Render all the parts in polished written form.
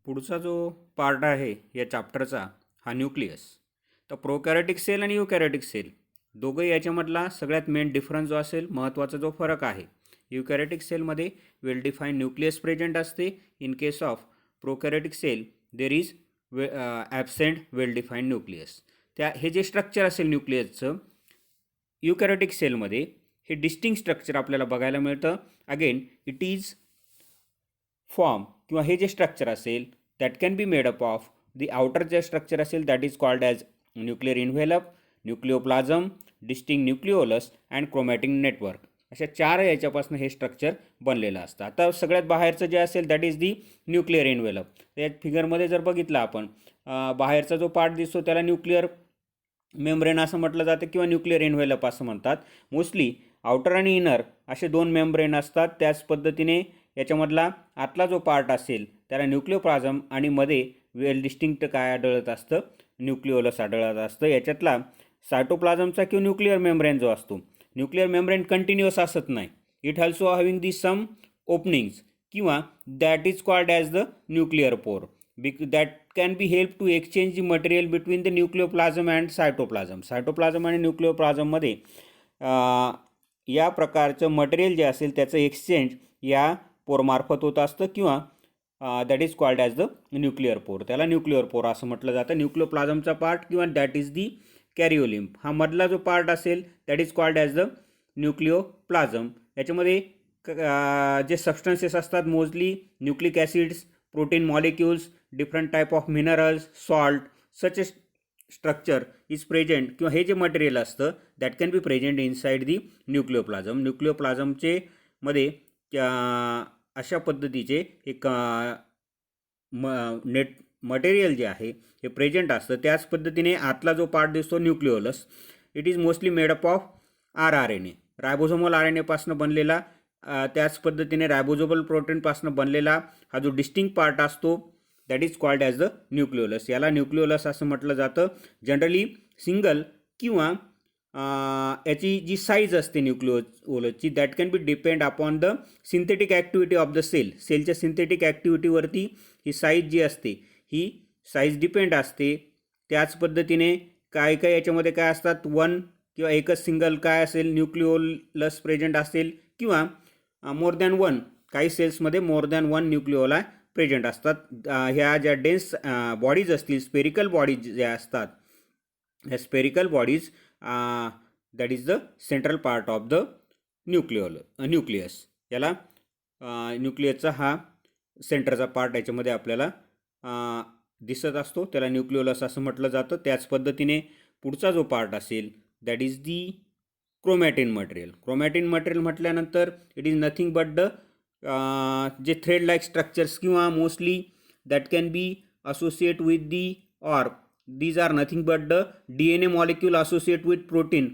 पुढचा जो पार्ट आहे या चॅप्टरचा हा न्यूक्लियस. तर प्रोकॅरियोटिक सेल आणि युकॅरियोटिक सेल दोघंही याच्यामधला सगळ्यात मेन डिफरन्स जो असेल, महत्त्वाचा जो फरक आहे, युकॅरियोटिक सेलमध्ये वेल डिफाईन न्यूक्लियस प्रेझेंट असते. In case of prokaryotic cell there is absent well define nucleus. हे जे स्ट्रक्चर असेल न्यूक्लियसचं युकॅरियोटिक सेलमध्ये हे डिस्टिंक्ट स्ट्रक्चर आपल्याला बघायला मिळतं. अगेन इट इज फॉर्म किंवा हे जे स्ट्रक्चर असेल that can be made up of the outer जे स्ट्रक्चर असेल that is called as nuclear envelope, nucleoplasm, distinct nucleolus and chromatin network. अशा 4 याच्यापासून हे स्ट्रक्चर बनलेलं असतं. आता सगळ्यात बाहेरचं जे असेल that is the nuclear envelope. त्या फिगरमध्ये जर बघितलं आपण, बाहेरचा जो पार्ट दिसतो त्याला न्यूक्लिअर मेम्ब्रेन असं म्हटलं जातं किंवा न्यूक्लिअर इन्व्हेलप असं म्हणतात. मोस्टली आउटर आणि इनर असे 2 मेम्ब्रेन असतात. त्याच पद्धतीने याच्यामधला आतला जो पार्ट असेल त्याला न्यूक्लिओप्लाझम आणि मध्ये वेल डिस्टिंक्ट काय आढळत असतं, न्यूक्लिओलस आढळत असतं. याच्यातला सायटोप्लाझमचा किंवा न्यूक्लिअर मेम्ब्रेन जो असतो, न्यूक्लिअर मेम्ब्रेन कंटिन्युअस असत नाही. It also having the some openings किंवा that is called as the nuclear pore. That can be help to exchange the material between the nucleoplasm and cytoplasm. Cytoplasm आणि न्यूक्लिओप्लाझममध्ये या प्रकारचं material जे असेल त्याचं एक्सचेंज या पोरमार्फत होत असतं किंवा that is called as the nuclear pore. त्याला न्यूक्लिअर पोर असं म्हटलं जातं. न्यूक्लिओप्लाझमचा पार्ट किंवा दॅट इज दी कॅरिओलिम्फ. हा मधला जो पार्ट असेल that is called as the nucleoplasm. याच्यामध्ये जे सबस्टन्सेस असतात mostly nucleic acids, protein molecules, different type of minerals, salt, such a structure is present किंवा हे जे मटेरियल असतं that can be present inside the nucleoplasm. न्यूक्लिओप्लाझमचे मध्ये अशा पद्धतीचे एक मटेरियल जे आहे हे प्रेझेंट असतं. त्याच पद्धतीने आतला जो पार्ट दिसतो nucleolus, it is mostly made up of RNA, रायबोझोमल RNAपासून बनलेला. त्याच पद्धतीने रायबोझोमल प्रोटीनपासून बनलेला हा जो डिस्टिंक्ट पार्ट असतो that is called as the nucleolus. याला न्यूक्लिओलस असं म्हटलं जातं. जनरली सिंगल किंवा याची जी साईज असते न्यूक्लिओलसची that can be depend upon the synthetic activity of the cell. सेलच्या सिंथेटिक ॲक्टिव्हिटीवरती ही साईज जी असते ही साईज डिपेंड असते. त्याच पद्धतीने काय काय याच्यामध्ये काय असतात, वन किंवा एकच सिंगल काय असेल न्यूक्लिओलस प्रेझेंट असेल किंवा मोर दॅन वन, काही सेल्समध्ये मोर दॅन वन न्यूक्लिओला प्रेझेंट असतात. ह्या ज्या डेन्स बॉडीज असतील, स्पेरिकल बॉडीज ज्या असतात, ह्या spherical bodies that is the central part of the nucleus. याला न्यूक्लियसचा हा सेंटरचा पार्ट याच्यामध्ये आपल्याला दिसत असतो, त्याला न्यूक्लिओलस असं म्हटलं जातं. त्याच पद्धतीने पुढचा जो पार्ट असेल that is the chromatin material. Chromatin material म्हटल्यानंतर it is nothing but the जे थ्रेड लाईक स्ट्रक्चर्स किंवा mostly that can be associate with the or these are nothing but the DNA molecule associated with protein.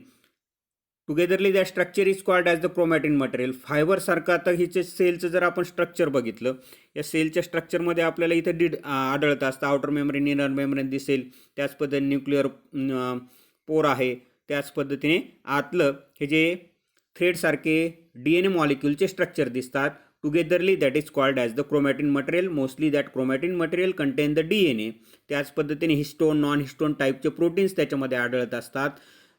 Togetherly that structure is called as the chromatin material. Fibre सारखं आता हिचे सेलचं जर आपण structure बघितलं, या सेलच्या स्ट्रक्चरमध्ये आपल्याला इथं आढळतं असतं. आउटर मेम्ब्रेन, इनर मेम्ब्रेन दिसेल. त्याच पद्धतीने न्यूक्लिअर पोर आहे. त्याच पद्धतीने आतलं हे जे थ्रेडसारखे DNA मॉलिक्यूलचे स्ट्रक्चर दिसतात. Togetherly that is called as the chromatin material. Mostly that chromatin material contain the DNA. त्याच पद्धतीने हिस्टोन, नॉन हिस्टोन टाईपचे प्रोटीन्स त्याच्यामध्ये आढळत असतात.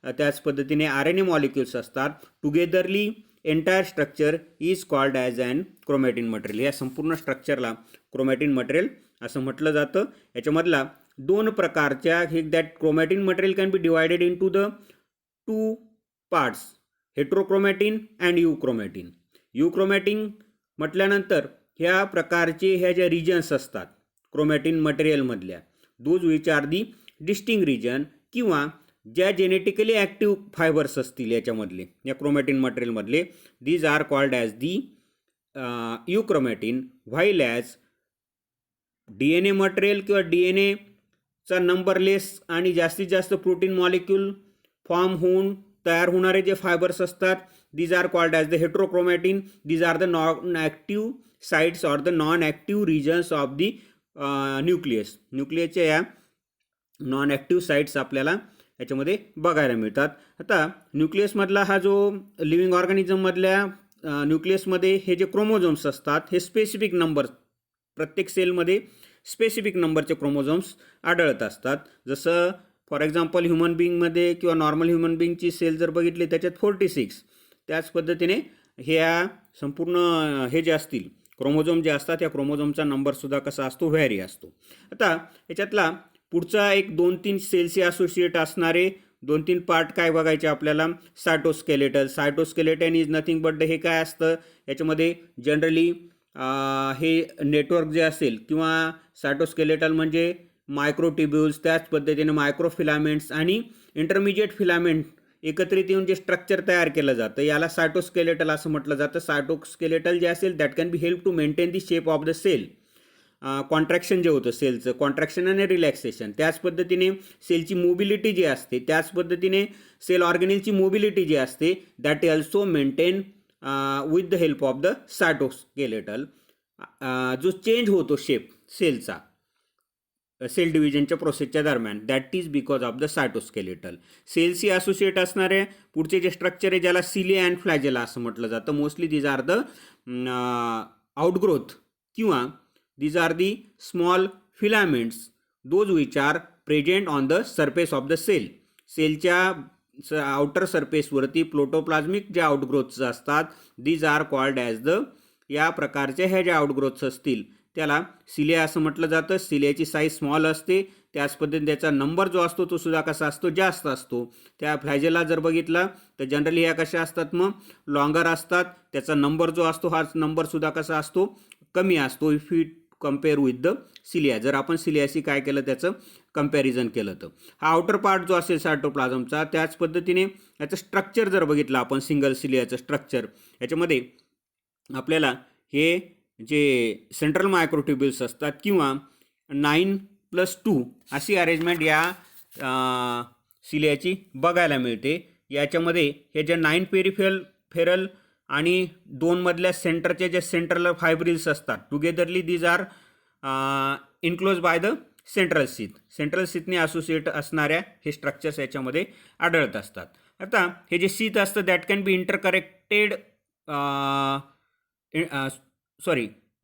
त्याच पद्धतीने RNA मॉलिक्युल्स असतात. Togetherly entire structure is called as an chromatin material. या संपूर्ण स्ट्रक्चरला क्रोमॅटिन मटेरियल असं म्हटलं जातं. याच्यामधला 2 प्रकारच्या हे that chromatin material can be divided into the 2 parts, heterochromatin and euchromatin. Euchromatin म्हटल्यानंतर ह्या प्रकारचे ह्या ज्या रिजन्स असतात क्रोमॅटिन मटेरियलमधल्या, those which are the distinct region किंवा ज्या जेनेटिकली ॲक्टिव्ह फायबर्स असतील याच्यामधले, या क्रोमॅटिन मटेरियलमधले, these are called as the euchromatin. While as DNA material किंवा DNAचा नंबरलेस आणि जास्तीत जास्त प्रोटीन मॉलिक्यूल फॉर्म होऊन तयार होणारे जे फायबर्स असतात these are called as the heterochromatin. These are the non-active sites or the non-active regions of the nucleus. न्यूक्लियसच्या या नॉन ॲक्टिव्ह साईट्स आपल्याला याच्यामध्ये बघायला मिळतात. आता न्यूक्लियसमधला हा जो लिव्हिंग ऑर्गॅनिझममधल्या न्यूक्लियसमध्ये हे जे क्रोमोझोम्स असतात हे स्पेसिफिक नंबर प्रत्येक सेलमध्ये स्पेसिफिक नंबरचे क्रोमोझोम्स आढळत असतात. जसं फॉर एक्झाम्पल ह्युमन बिईंगमध्ये किंवा नॉर्मल ह्युमन बिईंगची सेल जर बघितली त्याच्यात 46. त्याच पद्धतीने ह्या संपूर्ण हे जे असतील क्रोमोझोम जे असतात, या क्रोमोझोमचा नंबरसुद्धा कसा असतो, व्हॅरी असतो. आता याच्यातला पुढचा एक 2-3 सेलशी असोसिएट असणारे 2-3 पार्ट काय बघायचे आपल्याला. सायटोस्केलेटन इज नथिंग बट हे काय असतं, याच्यामध्ये जनरली हे नेटवर्क जे असेल किंवा सायटोस्केलेटल म्हणजे मायक्रोट्युब्युल्स, त्याच पद्धतीने मायक्रोफिलामेंट्स आणि इंटरमिजिएट फिलामेंट एकत्रित येऊन जे स्ट्रक्चर तयार केलं जातं याला सायटोस्केलेटल असं म्हटलं जातं. सायटोस्केलेटल जे असेल that can be help to maintain the shape of the cell. Contraction जे होतं सेलचं, कॉन्ट्रॅक्शन आणि रिलॅक्सेशन. त्याच पद्धतीने सेलची मोबिलिटी जी असते, त्याच पद्धतीने सेल ऑर्गेनेलची मोबिलिटी जी असते that also maintain with the help of the cytoskeletal. जो चेंज होतो शेप सेलचा सेल डिव्हिजनच्या प्रोसेसच्या दरम्यान, that is because of the cytoskeletal. सेलशी असोसिएट असणारे पुढचे जे स्ट्रक्चर आहे ज्याला सिलिया अँड फ्लॅजेला असं म्हटलं जातं. Mostly these are the outgrowth किंवा these are the small filaments those which are present on the surface of the cell. सेलच्या आउटर सरफेसवरती प्रोटोप्लाझ्मिक जे आउटग्रोथ्स असतात these are called as the, या प्रकारचे हे जे आउटग्रोथ्स असतील त्याला सिलिया असं म्हटलं जातं. सिलियाची साईज स्मॉल असते, त्याच पद्धतीने त्याचा नंबर जो असतो तो सुद्धा कसा असतो, जास्त असतो. त्या फ्लॅजेला जर बघितला तर जनरली ह्या कशा असतात, मग लॉंगर असतात. त्याचा नंबर जो असतो हा नंबरसुद्धा कसा असतो, कमी असतो. If it compare with the cilia, जर आपण सिलियाशी काय केलं त्याचं कम्पॅरिझन केलं तर. हा आउटर पार्ट जो असेल सायटोप्लाझमचा, त्याच पद्धतीने याचं स्ट्रक्चर जर बघितलं आपण सिंगल सिलियाचं स्ट्रक्चर, याच्यामध्ये आपल्याला हे जे सेंट्रल मायक्रोट्युब्युल्स असतात किंवा 9+2 अशी अरेंजमेंट या सिलियाची बघायला मिळते. याच्यामध्ये हे जे 9 पेरिफेरल आणि 2 मधल्या सेंटरचे जे सेंट्रल फायब्रिल्स असतात togetherly these are enclose by the central sheath. Central सीथने असोसिएट असणाऱ्या हे स्ट्रक्चर्स याच्यामध्ये आढळत असतात. आता हे जे सीथ असतं that can be interconnected,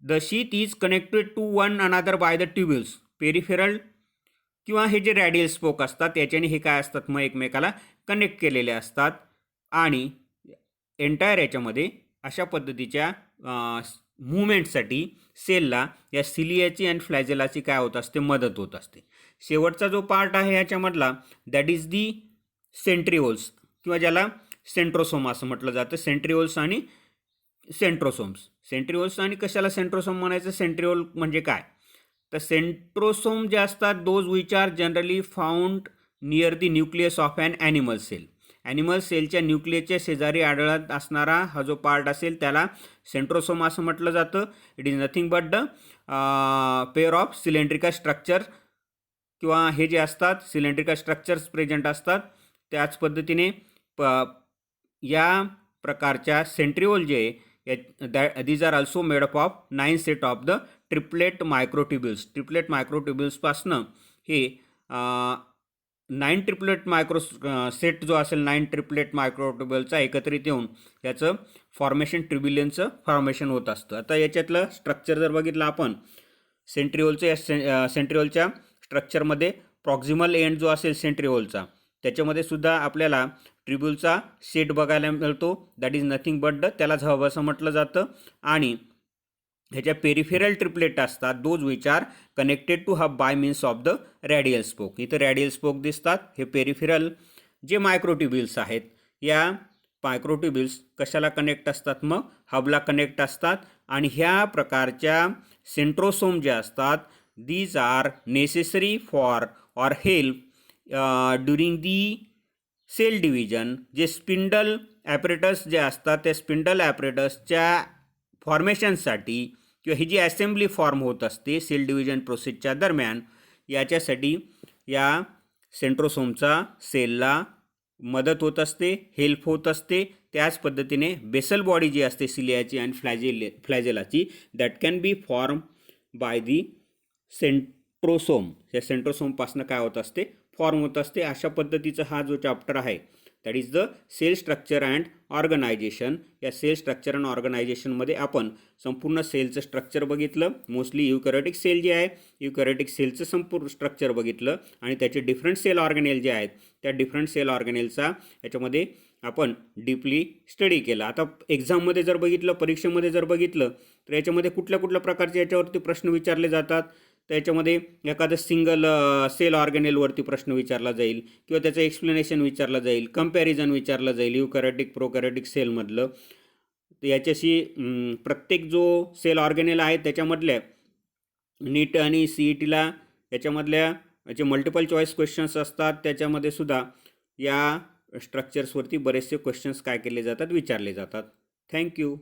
the sheath is connected to one another by the tubules. Peripheral किंवा हे जे रॅडियल स्पोक असतात याच्याने हे काय असतात, मग एकमेकाला कनेक्ट केलेले असतात. आणि एंटायर याच्यामध्ये अशा पद्धतीच्या मूवमेंटसाठी सेलला या सिलियाची आणि फ्लॅजेलाची काय होत असते, मदत होत असते. शेवटचा जो पार्ट आहे याच्यामधला दॅट इज दी सेंट्रिओल्स किंवा ज्याला सेंट्रोसोम असं म्हटलं जातं. सेंट्रिओल्स आणि सेंट्रोसोम्स. सेंट्रिओल्स आणि कशाला सेंट्रोसोम म्हणायचं, सेंट्रिओल म्हणजे काय, तर सेंट्रोसोम जे असतात those which are generally found near the nucleus of an animal cell. Animal सेलच्या न्यूक्लियसच्या शेजारी आढळत असणारा हा जो पार्ट असेल त्याला सेंट्रोसोम असं म्हटलं जातं. It is nothing but the pair of cylindrical structure किंवा हे जे असतात सिलेंड्रिकल स्ट्रक्चर्स प्रेझेंट असतात. त्याच पद्धतीने या प्रकारच्या सेंट्रिओल जे these are also made up of 9 set of the triplet microtubules. Triplet मायक्रोट्युब्युल्सपासनं हे 9 ट्रिपलेट सेट जो असेल 9 ट्रिपलेट मायक्रोट्युब्युलचा एकत्रित येऊन याचं फॉर्मेशन ट्रिब्युलियनचं फॉर्मेशन होत असतं. आता याच्यातलं स्ट्रक्चर जर बघितलं आपण सेंट्रिओलचं, या सेंट्रिओलच्या स्ट्रक्चरमध्ये प्रॉक्झिमल एंड जो असेल सेंट्रिओलचा त्याच्यामध्ये सुद्धा आपल्याला ट्रिब्युलचा सेट बघायला मिळतो. That is nothing but the, त्याला झब असं म्हटलं जातं. आणि ह्याच्या पेरिफेरल ट्रिपलेट असतात those which are connected to hub by means of the radial spoke. इथं रॅडियल स्पोक दिसतात. हे पेरिफेरल जे मायक्रोट्युब्युल्स आहेत या मायक्रोट्युब्युल्स कशाला कनेक्ट असतात, मग हबला कनेक्ट असतात. आणि ह्या प्रकारच्या सेंट्रोसोम जे असतात these are necessary for or help during the cell division. जे स्पिंडल ॲपरेटस जे असतात त्या स्पिंडल ॲपरेटसच्या फॉर्मेशनसाठी किंवा ही जी असेंब्ली फॉर्म होत असते सेल डिव्हिजन प्रोसेसच्या दरम्यान, याच्यासाठी या सेंट्रोसोमचा सेलला मदत होत असते, हेल्प होत असते. त्याच पद्धतीने बेसल बॉडी जी असते सिलियाची आणि फ्लॅजेलाची that can be form by the centrosome. या सेंट्रोसोमपासून काय होत असते, फॉर्म होत असते. अशा पद्धतीचा हा जो चॅप्टर आहे that is the cell structure and organisation. या सेल स्ट्रक्चर अँड ऑर्गनायझेशनमध्ये आपण संपूर्ण सेलचं स्ट्रक्चर बघितलं. मोस्टली युकॅरियोटिक सेल जे आहे, युकॅरियोटिक सेलचं संपूर्ण स्ट्रक्चर बघितलं आणि त्याचे डिफरंट सेल ऑर्गेनेल जे आहेत त्या डिफरंट सेल ऑर्गेनेलचा याच्यामध्ये आपण डीपली स्टडी केला. आता एक्झाममध्ये जर बघितलं, परीक्षेमध्ये जर बघितलं तर याच्यामध्ये कुठल्या कुठल्या प्रकारचे याच्यावरती प्रश्न विचारले जातात. त्याच्यामध्ये एखादं सिंगल सेल ऑर्गेनेलवरती प्रश्न विचारला जाईल किंवा त्याचं एक्सप्लेनेशन विचारलं जाईल, कंपॅरिझन विचारलं जाईल युकॅरियोटिक प्रोकॅरियोटिक सेलमधलं. तर याच्याशी प्रत्येक जो सेल ऑर्गेनेल आहे त्याच्यामधल्या नीट आणि CETला याच्यामधल्या जे मल्टिपल चॉईस क्वेश्चन्स असतात त्याच्यामध्ये सुद्धा या स्ट्रक्चर्सवरती बरेचसे क्वेश्चन्स काय केले जातात, विचारले जातात. थँक्यू.